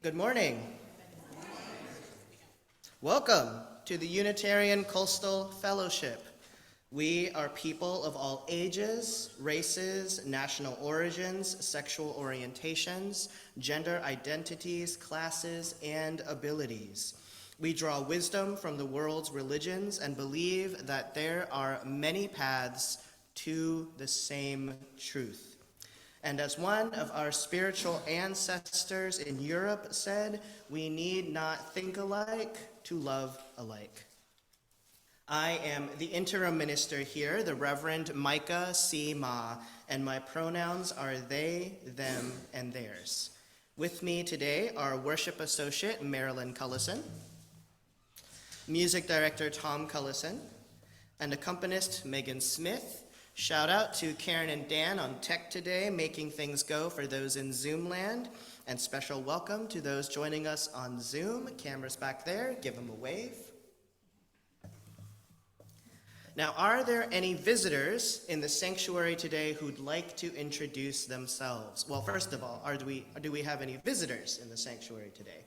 Good morning. Welcome to the Unitarian Coastal Fellowship. We are people of all ages, races, national origins, sexual orientations, gender identities, classes, and abilities. We draw wisdom from the world's religions and believe that there are many paths to the same truth. And as one of our spiritual ancestors in Europe said, we need not think alike to love alike. I am the interim minister here, the Reverend Micah C. Ma, and my pronouns are they, them, and theirs. With me today are worship associate Marilyn Cullison, music director Tom Cullison, and accompanist Megan Smith. Shout out to Karen and Dan on tech today, making things go for those in Zoom land. And special welcome to those joining us on Zoom. Cameras back there, give them a wave. Now, are there any visitors in the sanctuary today who'd like to introduce themselves? Well, first of all, do we have any visitors in the sanctuary today?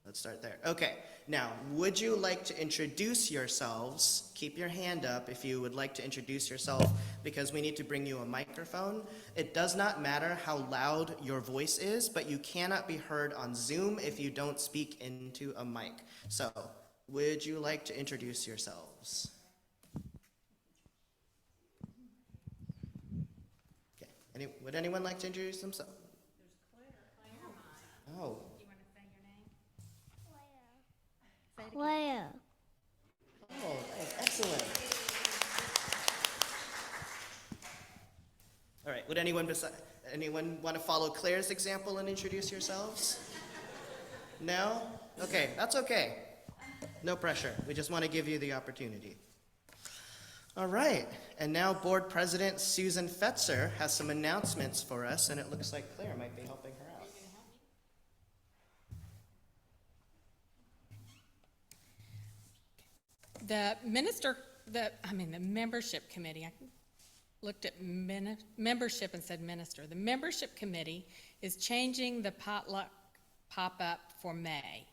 Let's start there. Okay, now, would you like to introduce yourselves? Keep your hand up if you would like to introduce yourself, because we need to bring you a microphone. It does not matter how loud your voice is, but you cannot be heard on Zoom if you don't speak into a mic. So, would you like to introduce yourselves? Okay, would anyone like to introduce themselves? There's Claire. Oh. Claire. Oh, excellent. All right, would anyone want to follow Claire's example and introduce yourselves? No? Okay, that's okay. No pressure. We just want to give you the opportunity. All right, and now Board President Susan Fetzer has some announcements for us, and it looks like Claire might be helping her out. The membership committee, I looked at membership and said minister. The membership committee is changing the potluck pop-up for May.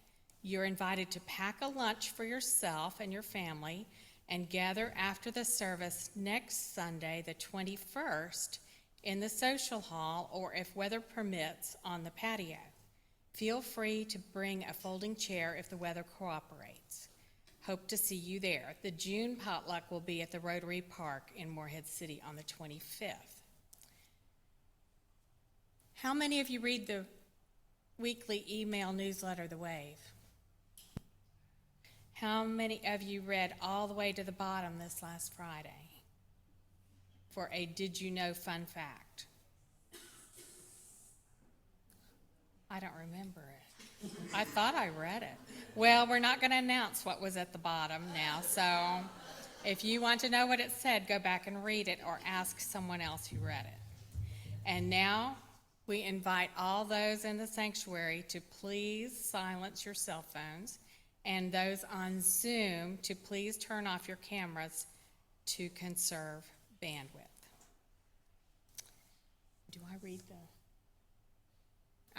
You're invited to pack a lunch for yourself and your family and gather after the service next Sunday, the 21st, in the social hall, or if weather permits, on the patio. Feel free to bring a folding chair if the weather cooperates. Hope to see you there. The June potluck will be at the Rotary Park in Morehead City on the 25th. How many of you read the weekly email newsletter, The Wave? How many of you read all the way to the bottom this last Friday for a Did You Know fun fact? I don't remember it. I thought I read it. Well, we're not going to announce what was at the bottom now, so if you want to know what it said, go back and read it or ask someone else who read it. And now we invite all those in the sanctuary to please silence your cell phones, and those on Zoom to please turn off your cameras to conserve bandwidth. Do I read the...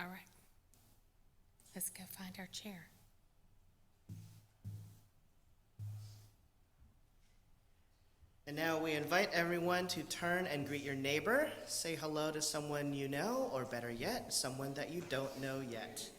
All right. Let's go find our chair. And now we invite everyone to turn and greet your neighbor. Say hello to someone you know, or better yet, someone that you don't know yet.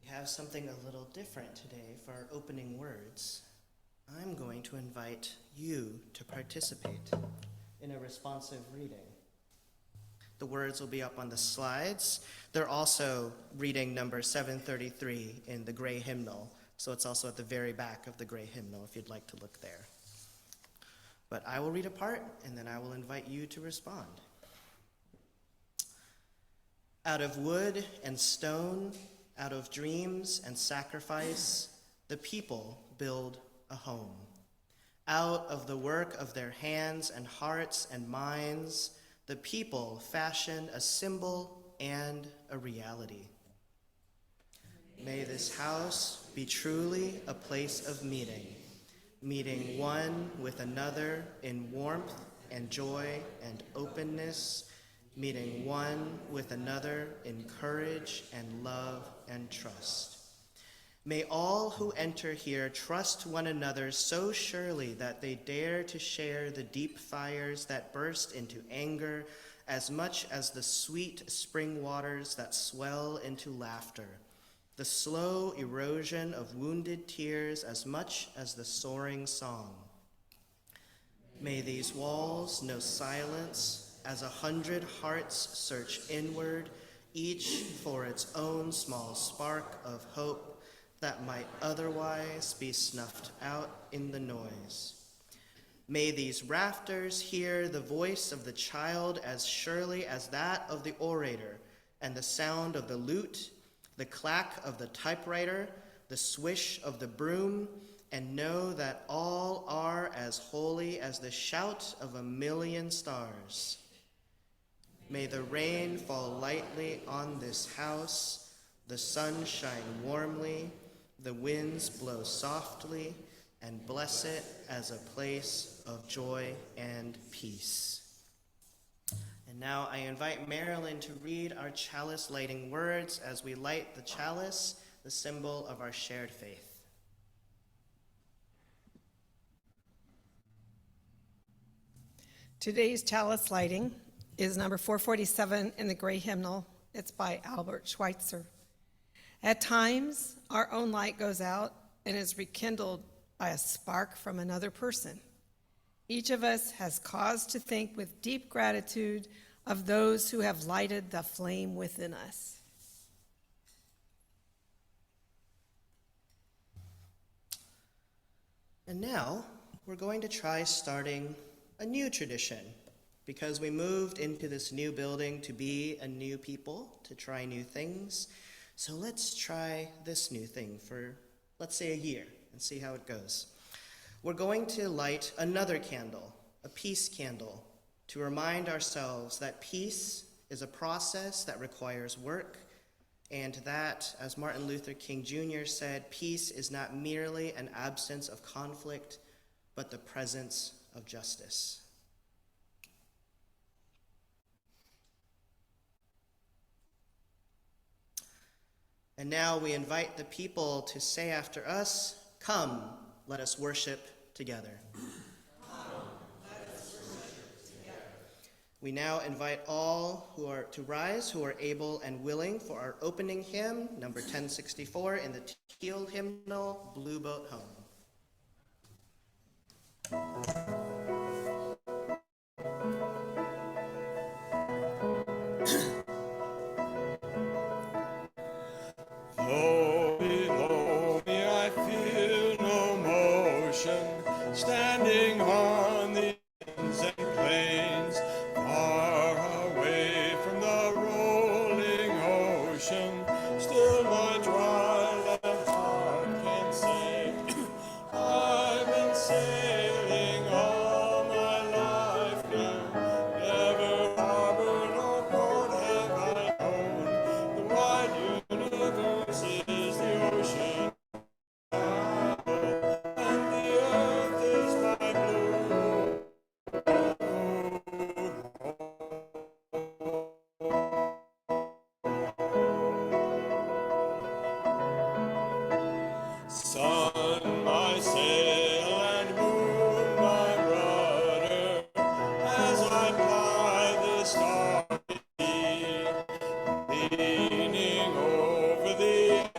We have something a little different today for our opening words. I'm going to invite you to participate in a responsive reading. The words will be up on the slides. They're also reading number 733 in the gray hymnal, so it's also at the very back of the gray hymnal if you'd like to look there. But I will read a part, and then I will invite you to respond. Out of wood and stone, out of dreams and sacrifice, the people build a home. Out of the work of their hands and hearts and minds, the people fashion a symbol and a reality. May this house be truly a place of meeting, meeting one with another in warmth and joy and openness, meeting one with another in courage and love and trust. May all who enter here trust one another so surely that they dare to share the deep fires that burst into anger as much as the sweet spring waters that swell into laughter, the slow erosion of wounded tears as much as the soaring song. May these walls know silence as 100 hearts search inward, each for its own small spark of hope that might otherwise be snuffed out in the noise. May these rafters hear the voice of the child as surely as that of the orator, and the sound of the lute, the clack of the typewriter, the swish of the broom, and know that all are as holy as the shout of 1,000,000 stars. May the rain fall lightly on this house, the sun shine warmly, the winds blow softly, and bless it as a place of joy and peace. And now I invite Marilyn to read our chalice lighting words as we light the chalice, the symbol of our shared faith. Today's chalice lighting is number 447 in the gray hymnal. It's by Albert Schweitzer. At times, our own light goes out and is rekindled by a spark from another person. Each of us has cause to think with deep gratitude of those who have lighted the flame within us. And now, we're going to try starting a new tradition, because we moved into this new building to be a new people, to try new things. So let's try this new thing for, let's say, a year and see how it goes. We're going to light another candle, a peace candle, to remind ourselves that peace is a process that requires work, and that, as Martin Luther King Jr. said, peace is not merely an absence of conflict, but the presence of justice. And now we invite the people to say after us, "Come, let us worship together." Come, let us worship together. We now invite all who are to rise, who are able and willing, for our opening hymn, number 1064 in the teal hymnal, Blue Boat Home. Below me I feel no motion, standing on the ends and plains, far away from the rolling ocean, still my dry land heart can say, I've been sailing all my life now, never harbor nor port have I known, the wide universe is the ocean, and the earth is my blue. Sun, my sail, and moon, my rudder, as I ply this starry sea, leaning over the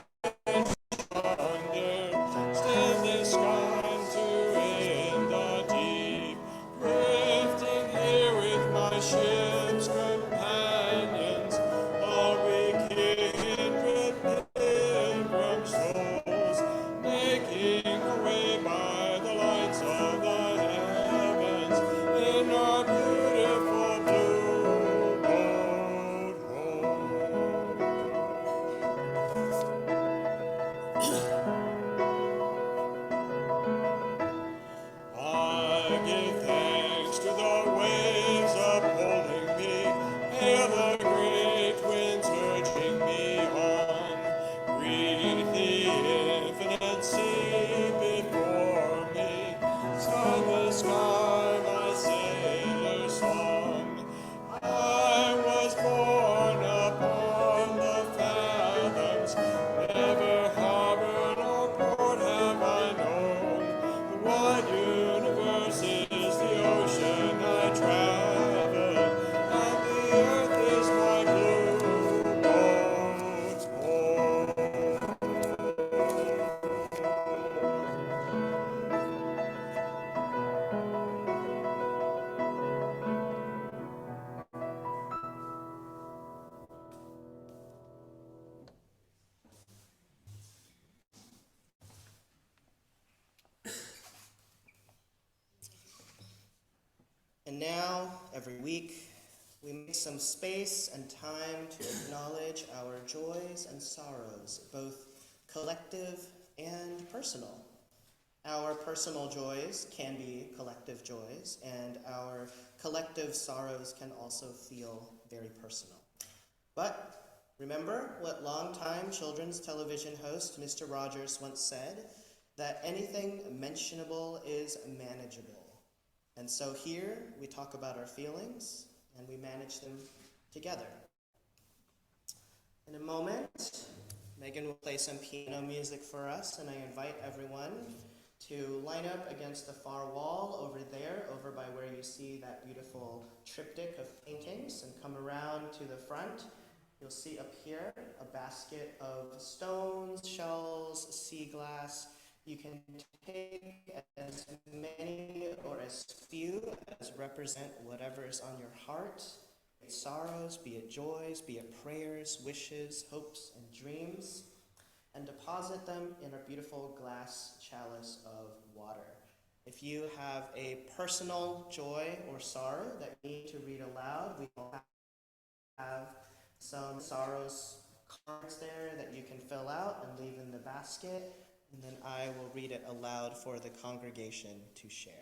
And now, every week, we make some space and time to acknowledge our joys and sorrows, both collective and personal. Our personal joys can be collective joys, and our collective sorrows can also feel very personal. But remember what longtime children's television host Mr. Rogers once said, that anything mentionable is manageable. And so here we talk about our feelings and we manage them together. In a moment, Megan will play some piano music for us, and I invite everyone to line up against the far wall over there, over by where you see that beautiful triptych of paintings, and come around to the front. You'll see up here a basket of stones, shells, sea glass. You can take as many or as few as represent whatever is on your heart, be it sorrows, be it joys, be it prayers, wishes, hopes, and dreams, and deposit them in a beautiful glass chalice of water. If you have a personal joy or sorrow that you need to read aloud, we will have some sorrows cards there that you can fill out and leave in the basket, and then I will read it aloud for the congregation to share.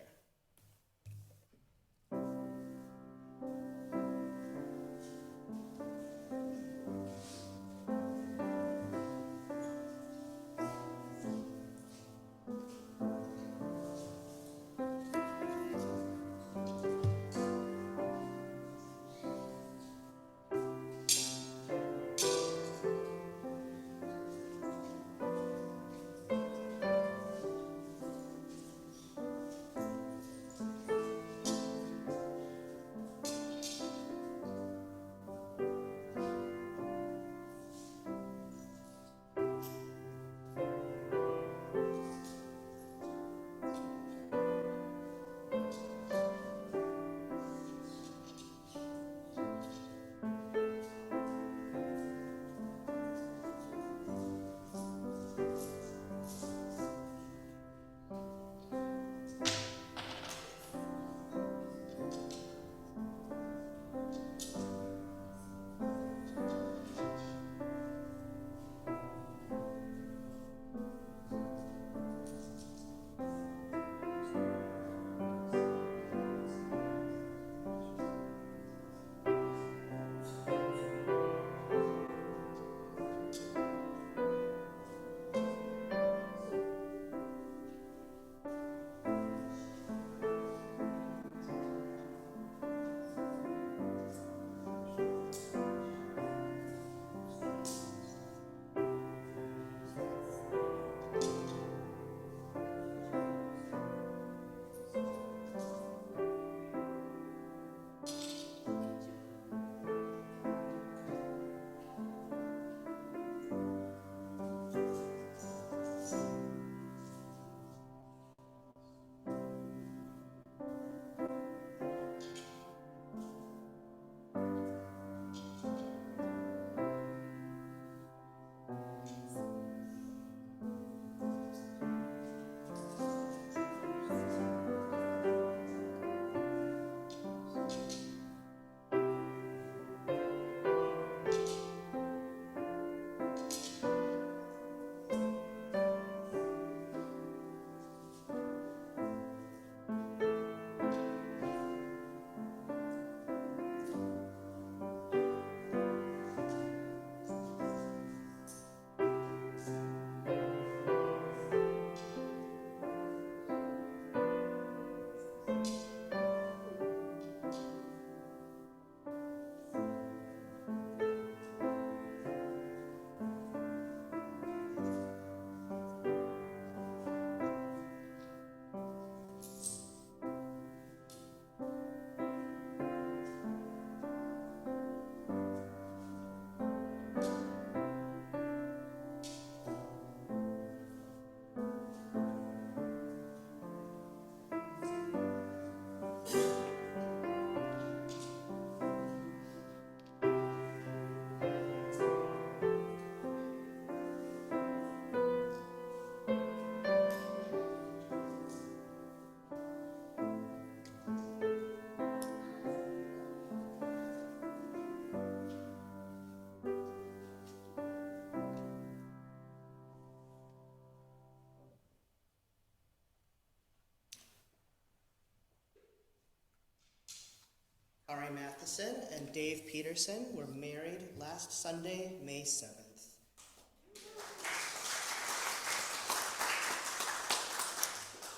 Kari Matheson and Dave Peterson were married last Sunday, May 7th.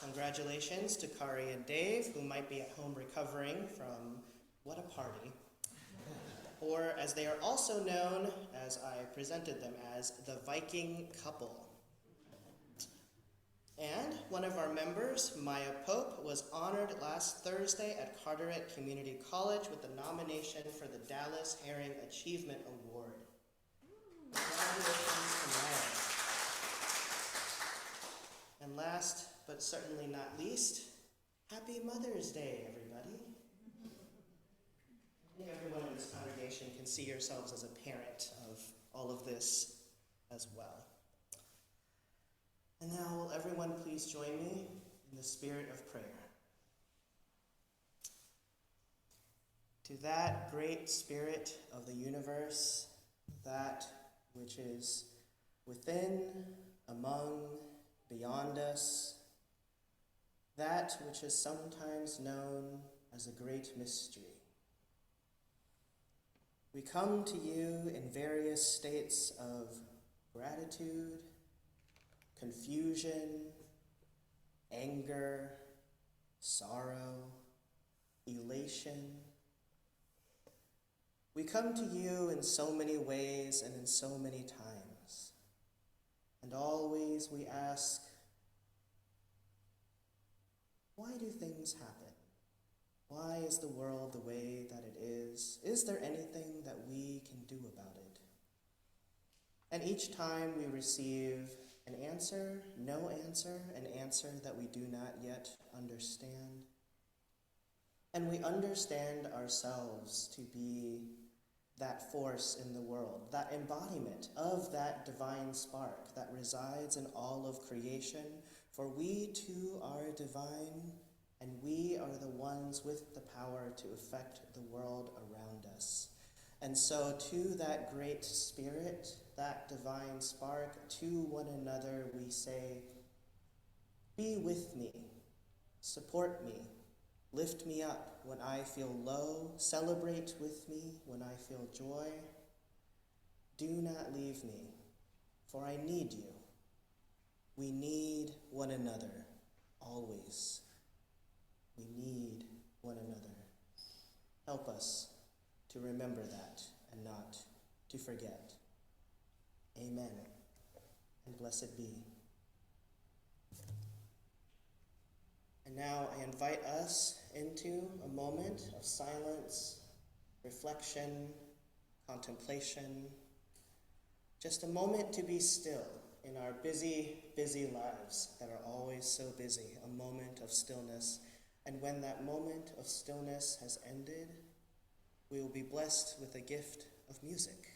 Congratulations to Kari and Dave, who might be at home recovering from what a party. Or as they are also known, as I presented them as, the Viking couple. And one of our members, Maya Pope, was honored last Thursday at Carteret Community College with the nomination for the Dallas Herring Achievement Award. Congratulations to Maya. And last, but certainly not least, Happy Mother's Day, everybody. I think everyone in this congregation can see yourselves as a parent of all of this as well. And now, will everyone please join me in the spirit of prayer? To that great spirit of the universe, that which is within, among, beyond us, that which is sometimes known as a great mystery. We come to you in various states of gratitude, confusion, anger, sorrow, elation. We come to you in so many ways and in so many times. And always we ask, why do things happen? Why is the world the way that it is? Is there anything that we can do about it? And each time we receive an answer, no answer, an answer that we do not yet understand. And we understand ourselves to be that force in the world, that embodiment of that divine spark that resides in all of creation. For we too are divine, and we are the ones with the power to affect the world around us. And so to that great spirit, that divine spark, to one another we say, be with me, support me, lift me up when I feel low, celebrate with me when I feel joy. Do not leave me, for I need you. We need one another, always. We need one another. Help us to remember that and not to forget. Amen, and blessed be. And now I invite us into a moment of silence, reflection, contemplation, just a moment to be still in our busy, busy lives that are always so busy, a moment of stillness. And when that moment of stillness has ended, we will be blessed with a gift of music.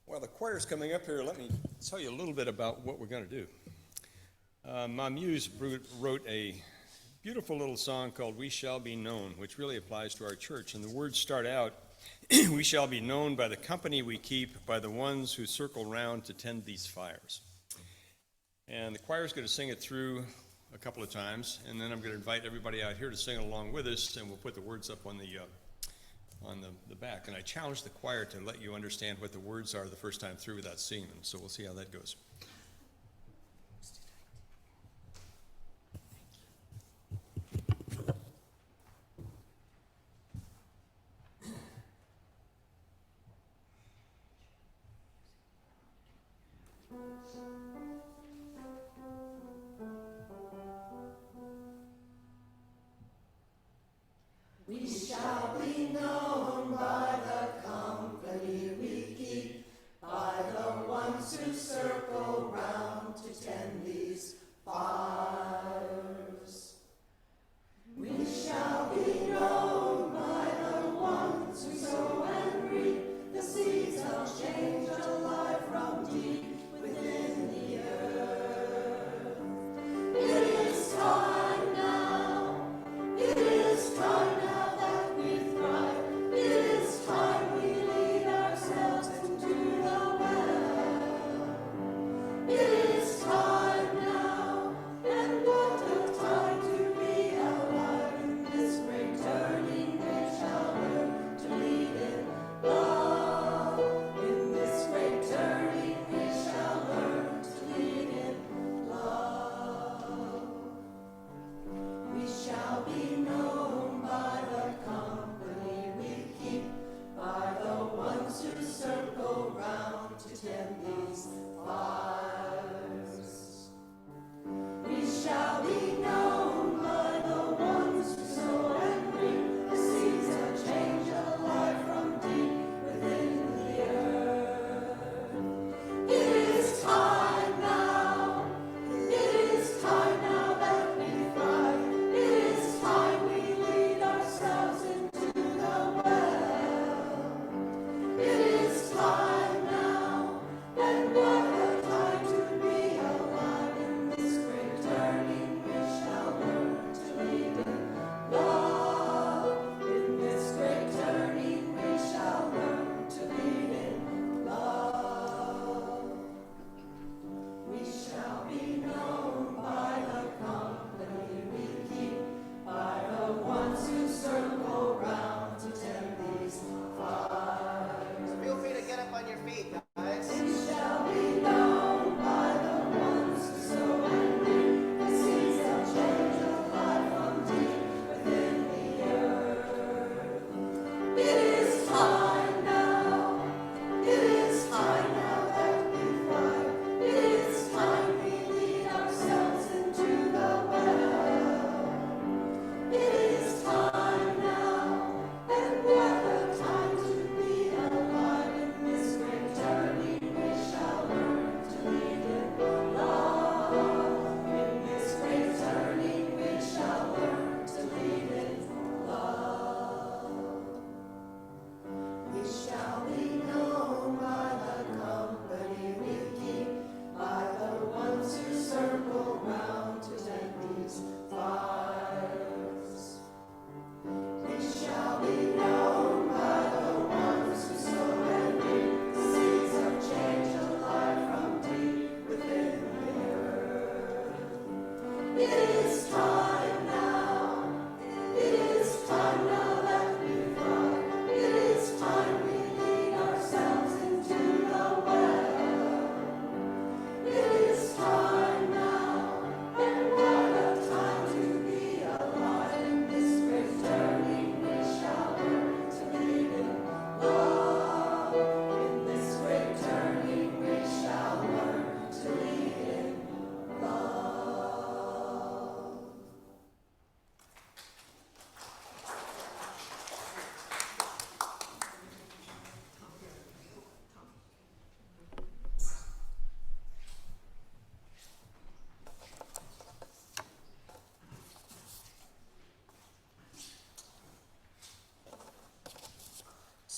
While the choir's coming up here, let me tell you a little bit about what we're going to do. My muse wrote a beautiful little song called We Shall Be Known, which really applies to our church. And the words start out, we shall be known by the company we keep, by the ones who circle round to tend these fires. And the choir's going to sing it through a couple of times, and then I'm going to invite everybody out here to sing along with us, and we'll put the words up on the on the back. And I challenged the choir to let you understand what the words are the first time through without seeing them, so we'll see how that goes.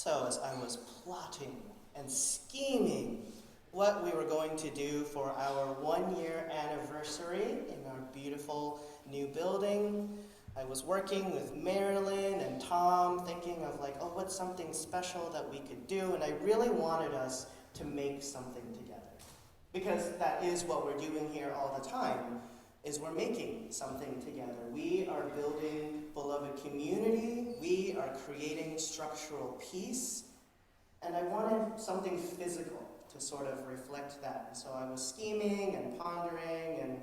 So as I was plotting and scheming what we were going to do for our 1-year anniversary in our beautiful new building, I was working with Marilyn and Tom, thinking of like, oh, what's something special that we could do? And I really wanted us to make something together. Because that is what we're doing here all the time. is we're making something together. We are building beloved community. We are creating structural peace. And I wanted something physical to sort of reflect that. And so I was scheming and pondering and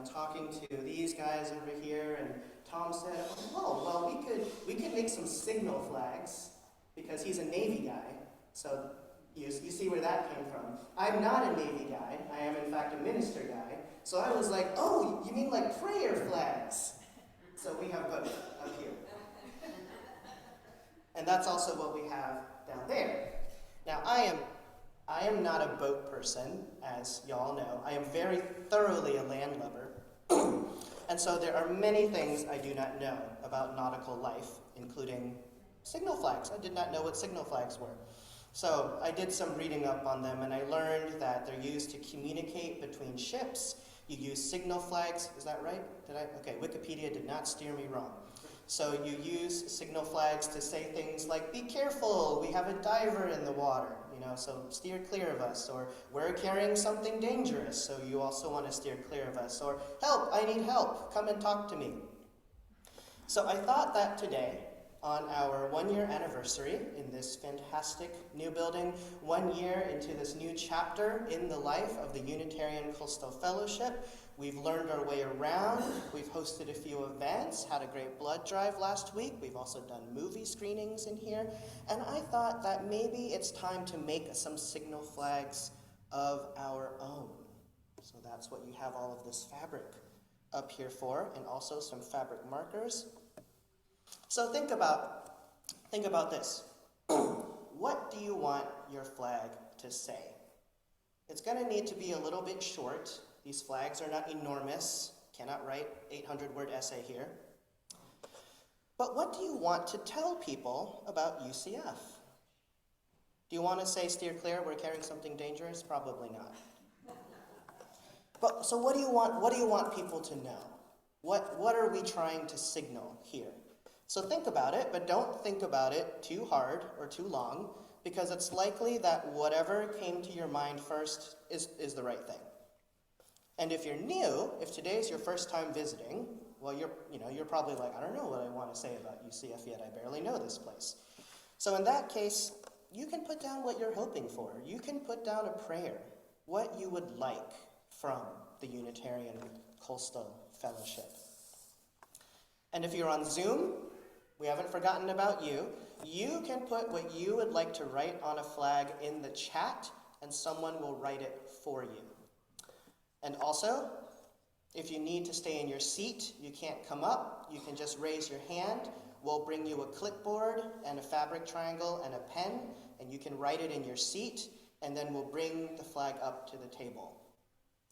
talking to these guys over here, and Tom said, oh, well, we could make some signal flags, because he's a Navy guy. So you see where that came from. I'm not a Navy guy. I am, in fact, a minister guy. So I was like, oh, you mean like prayer flags? So we have both up here. And that's also what we have down there. Now, I am not a boat person, as y'all know. I am very thoroughly a landlubber. And so there are many things I do not know about nautical life, including signal flags. I did not know what signal flags were. So I did some reading up on them, and I learned that they're used to communicate between ships. You use signal flags. Is that right? Okay, Wikipedia did not steer me wrong. So you use signal flags to say things like, be careful, we have a diver in the water, so steer clear of us. Or we're carrying something dangerous, so you also want to steer clear of us. Or help, I need help, come and talk to me. So I thought that today, on our 1-year anniversary in this fantastic new building, 1 year into this new chapter in the life of the Unitarian Coastal Fellowship, we've learned our way around, we've hosted a few events, had a great blood drive last week, we've also done movie screenings in here, and I thought that maybe it's time to make some signal flags of our own. So that's what you have all of this fabric up here for, and also some fabric markers. So think about this. What do you want your flag to say? It's going to need to be a little bit short. These flags are not enormous. Cannot write 800-word essay here. But what do you want to tell people about UCF? Do you want to say, steer clear, we're carrying something dangerous? Probably not. But so what do you want people to know? What are we trying to signal here? So think about it, but don't think about it too hard or too long, because it's likely that whatever came to your mind first is the right thing. And if you're new, if today's your first time visiting, well, you're probably like, I don't know what I want to say about UCF yet. I barely know this place. So in that case, you can put down what you're hoping for. You can put down a prayer, what you would like from the Unitarian Coastal Fellowship. And if you're on Zoom, we haven't forgotten about you. You can put what you would like to write on a flag in the chat, and someone will write it for you. And also, if you need to stay in your seat, you can't come up, you can just raise your hand. We'll bring you a clipboard and a fabric triangle and a pen, and you can write it in your seat, and then we'll bring the flag up to the table.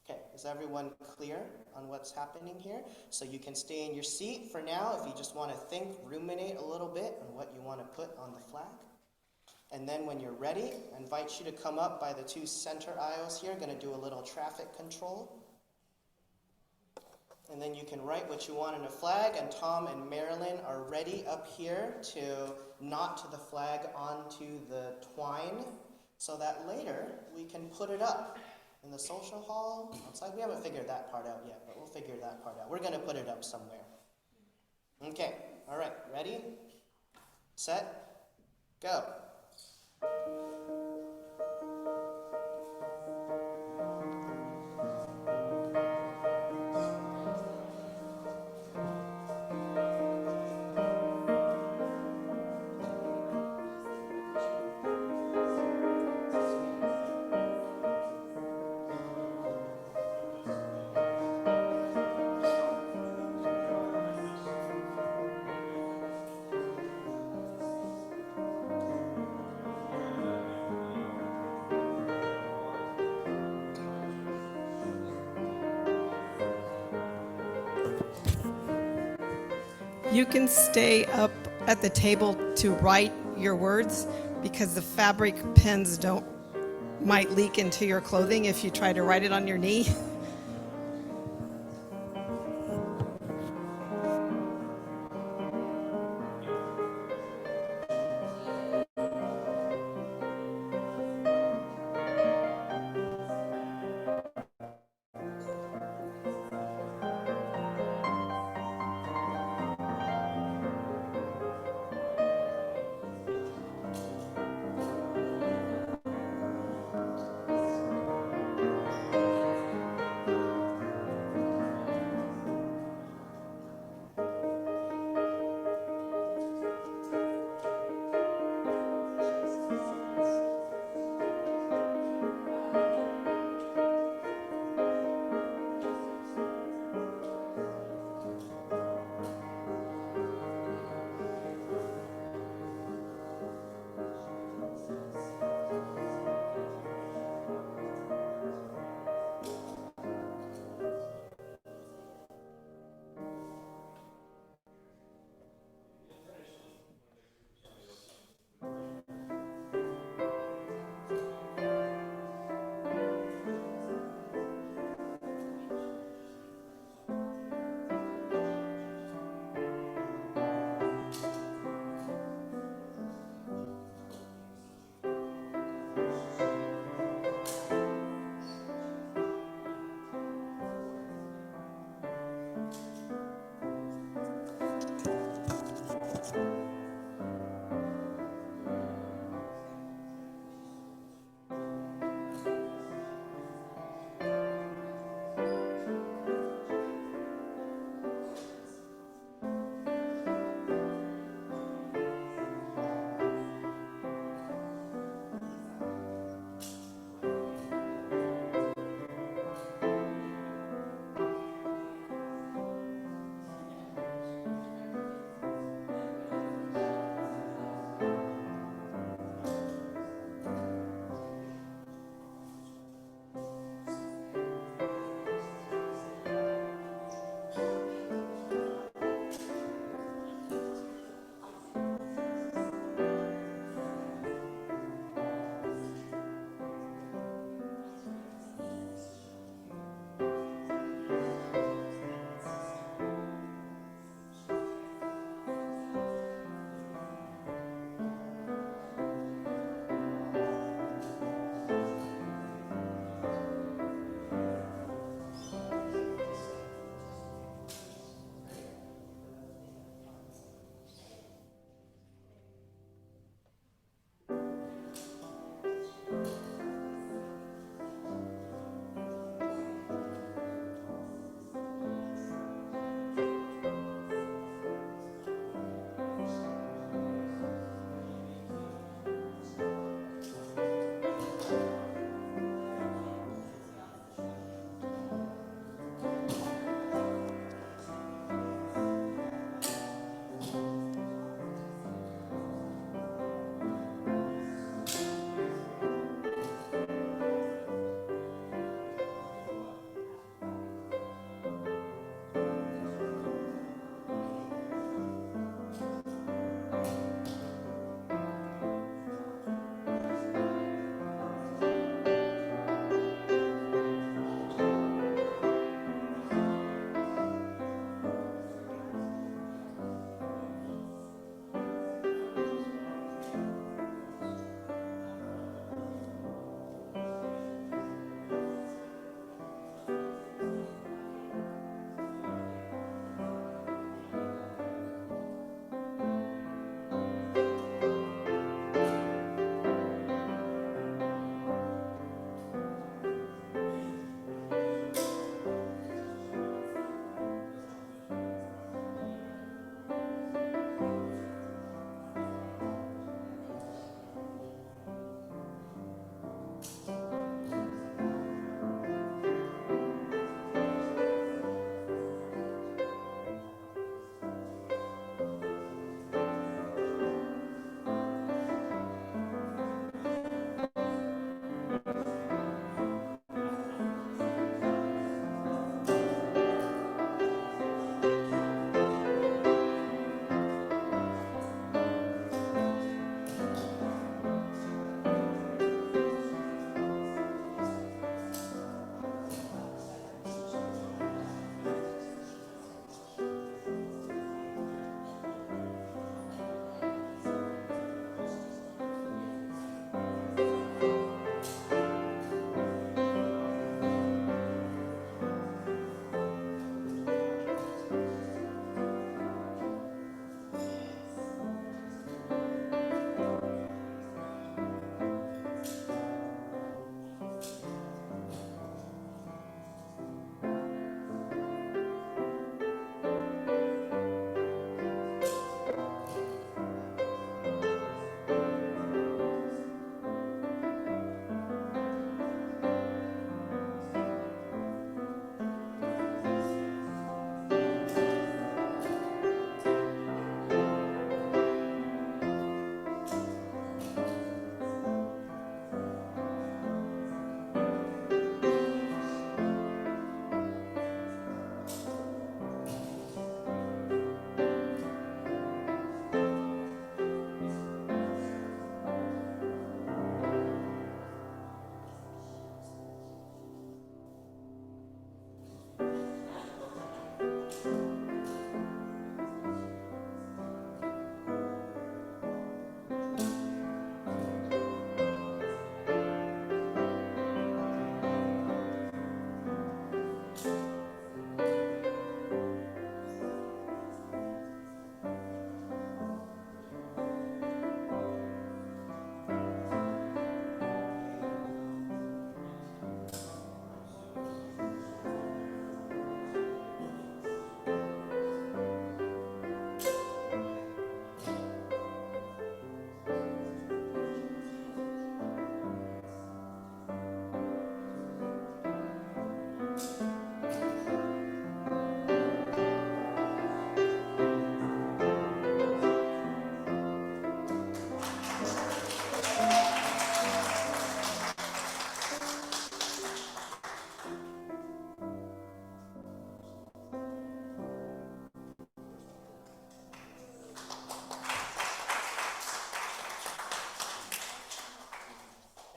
Okay, is everyone clear on what's happening here? So you can stay in your seat for now if you just want to think, ruminate a little bit on what you want to put on the flag. And then when you're ready, I invite you to come up by the 2 center aisles here. Going to do a little traffic control. And then you can write what you want in a flag, and Tom and Marilyn are ready up here to knot the flag onto the twine so that later we can put it up in the social hall, outside. We haven't figured that part out yet, but we'll figure that part out. We're going to put it up somewhere. Okay, all right, ready, set, go. You can stay up at the table to write your words, because the fabric pens might leak into your clothing if you try to write it on your knee.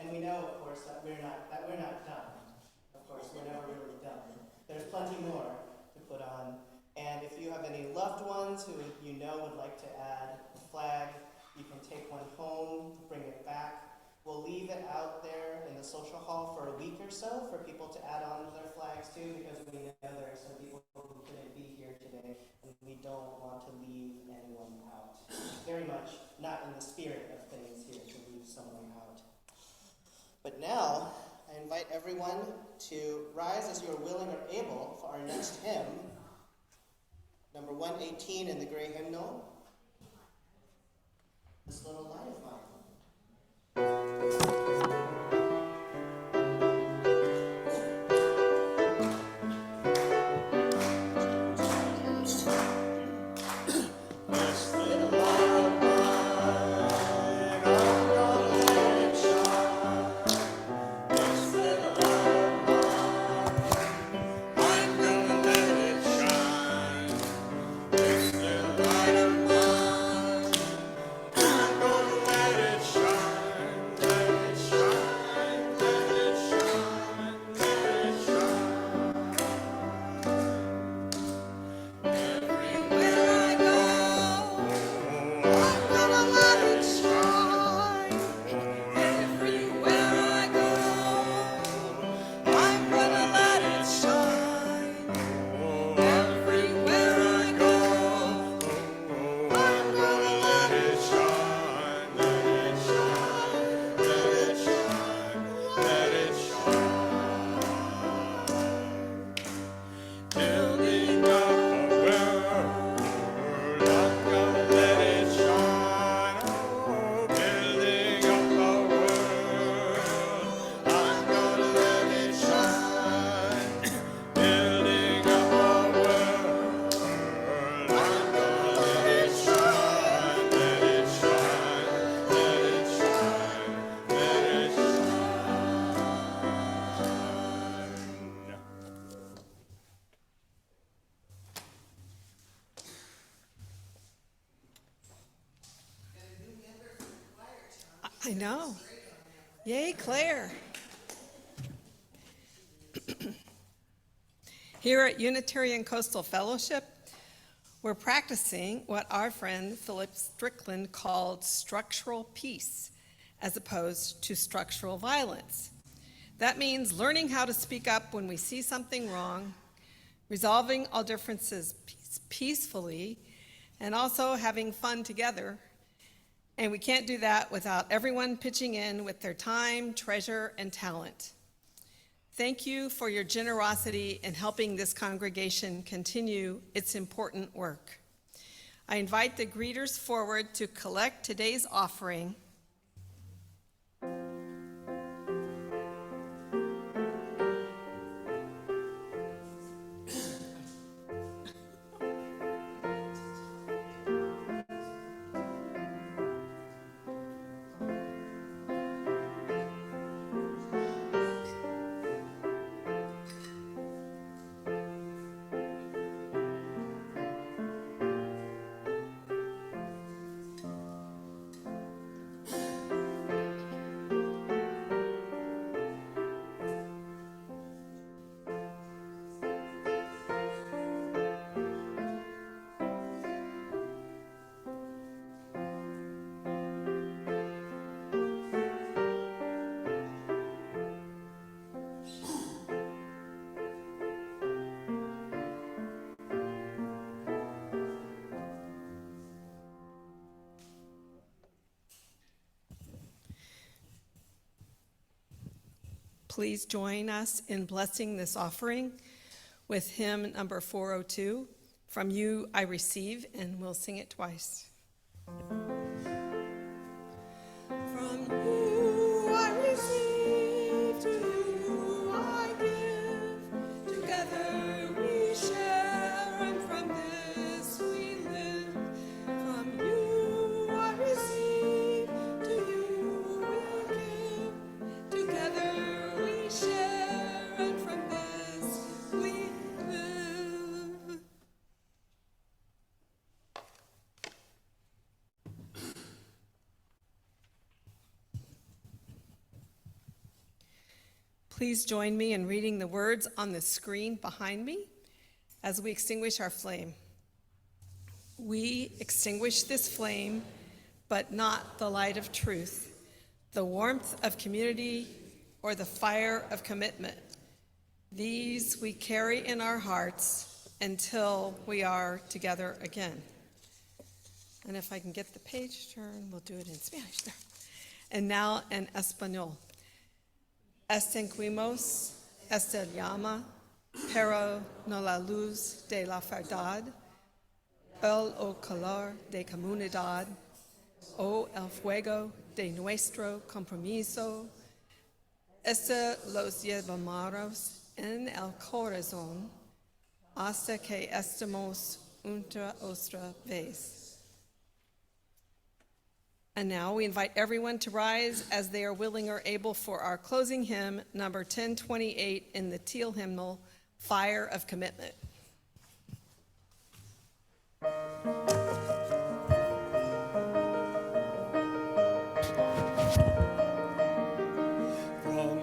And we know, of course, that we're not done. Of course, we're never really done. There's plenty more to put on. And if you have any loved ones who you know would like to add a flag, you can take one home, bring it back. We'll leave it out there in the social hall for a week or so for people to add on to their flags too, because we know there are some people who couldn't be here today, and we don't want to leave anyone out. Very much not in the spirit of things here to leave someone out. But now, I invite everyone to rise as you are willing or able for our next hymn, number 118 in the gray hymnal, This Little Light of Mine. I know. Yay, Claire. Here at Unitarian Coastal Fellowship, we're practicing what our friend Philip Strickland called structural peace, as opposed to structural violence. That means learning how to speak up when we see something wrong, resolving all differences peacefully, and also having fun together. And we can't do that without everyone pitching in with their time, treasure, and talent. Thank you for your generosity in helping this congregation continue its important work. I invite the greeters forward to collect today's offering. Please join us in blessing this offering with hymn number 402, From You I Receive, and we'll sing it twice. From you I receive, to you I give, to Please join me in reading the words on the screen behind me as we extinguish our flame. We extinguish this flame, but not the light of truth, the warmth of community, or the fire of commitment. These we carry in our hearts until we are together again. And if I can get the page turned, we'll do it in Spanish there. And now in Espanol. Extinguimos esta llama, pero no la luz de la verdad, o calor de comunidad, o el fuego de nuestro compromiso. Este los llevamos en el corazón hasta que estemos una otra vez. And now we invite everyone to rise as they are willing or able for our closing hymn, number 1028 in the teal hymnal, Fire of Commitment. From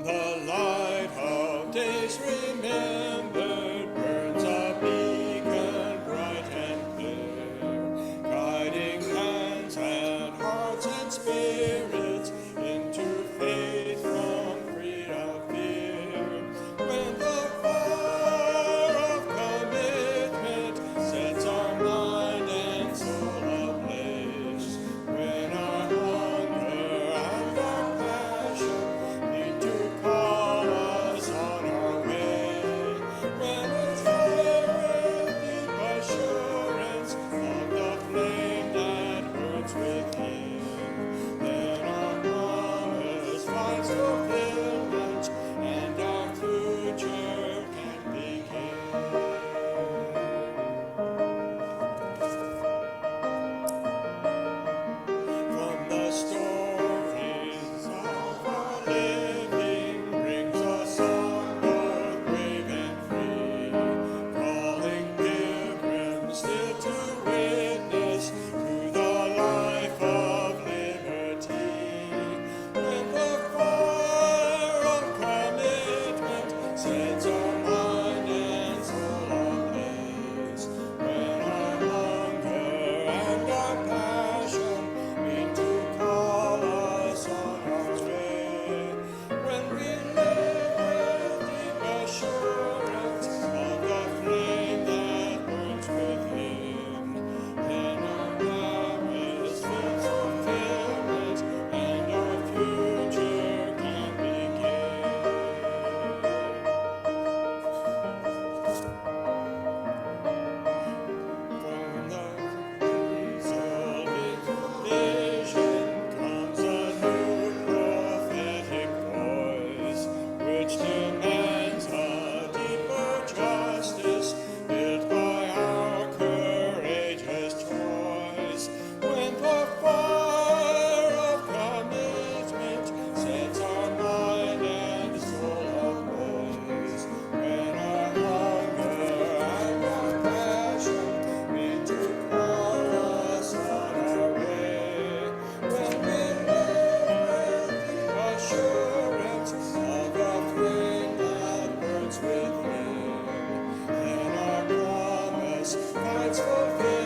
the light of days remembered burns a beacon bright and clear, guiding hands and hearts and spirits into faith from freedom of fear. When the fire of commitment sets our mind and soul ablaze, when our hunger and our passion need to call us on our way, when it's fire with deep assurance of the flame that burns within, then our promise finds fulfillment and our future can begin. From the stories of our living brings a song both brave and free, calling pilgrims still to witness to the life of liberty. When the fire of commitment sets our mind and soul ablaze, when our hunger and our passion mean to call us on our way, when we live with deep assurance of the flame that burns within, then our promise finds fulfillment and our future can begin. From the resolving vision comes a new prophetic voice, which demands a deeper justice built by our courageous choice. When the fire of commitment sets our mind and soul ablaze, when our hunger and our passion mean to call us on our way, when we live with the assurance of the flame that burns within, then our promise finds fulfillment